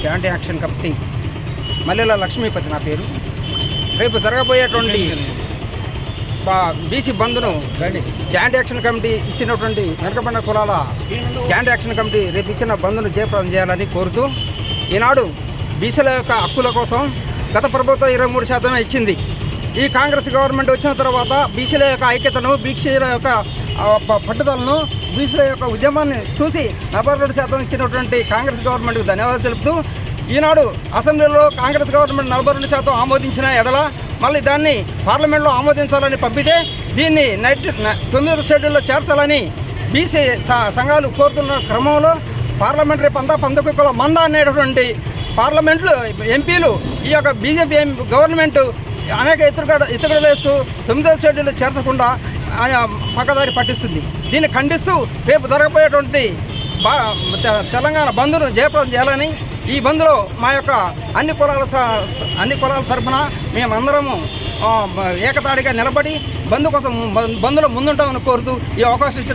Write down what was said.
Joint action committee మల్లెల లక్ష్మీపతి నా పేరు. రేపు జరగబోయేటువంటి బీసీ బంద్ను జాయింట్ యాక్షన్ కమిటీ ఇచ్చినటువంటి వెనకబడిన కులాల జాయింట్ యాక్షన్ కమిటీ రేపు ఇచ్చిన బంద్ను జయప్రదం చేయాలని కోరుతూ, ఈనాడు బీసీల యొక్క హక్కుల కోసం గత ప్రభుత్వం 23% ఇచ్చింది. ఈ కాంగ్రెస్ గవర్నమెంట్ వచ్చిన తర్వాత బీసీల యొక్క ఐక్యతను, బీసీల యొక్క పట్టుదలను, బీసీల యొక్క ఉద్యమాన్ని చూసి 42% ఇచ్చినటువంటి కాంగ్రెస్ గవర్నమెంట్కు ధన్యవాదాలు తెలుపుతూ, ఈనాడు అసెంబ్లీలో కాంగ్రెస్ గవర్నమెంట్ 42% ఆమోదించిన ఎడల మళ్ళీ దాన్ని పార్లమెంట్లో ఆమోదించాలని పంపితే దీన్ని 9వ షెడ్యూల్లో చేర్చాలని బీసీ సంఘాలు కోరుతున్న క్రమంలో పార్లమెంటరీ పందకుల మంద అనేటటువంటి పార్లమెంట్లో ఎంపీలు ఈ యొక్క బీజేపీ గవర్నమెంట్ అనేక ఎత్తుగడలు వేస్తూ 9వ షెడ్యూల్లో చేర్చకుండా పక్కదారి పట్టిస్తుంది. దీన్ని ఖండిస్తూ రేపు జరగబోయేటువంటి తెలంగాణ బంద్ను జయప్రదం చేయాలని, ఈ బంద్లో మా యొక్క అన్ని కులాల తరఫున మేమందరము ఏకతాడిగా నిలబడి బంద్ కోసం బంద్లో ముందుంటామని కోరుతూ ఈ అవకాశం ఇచ్చిన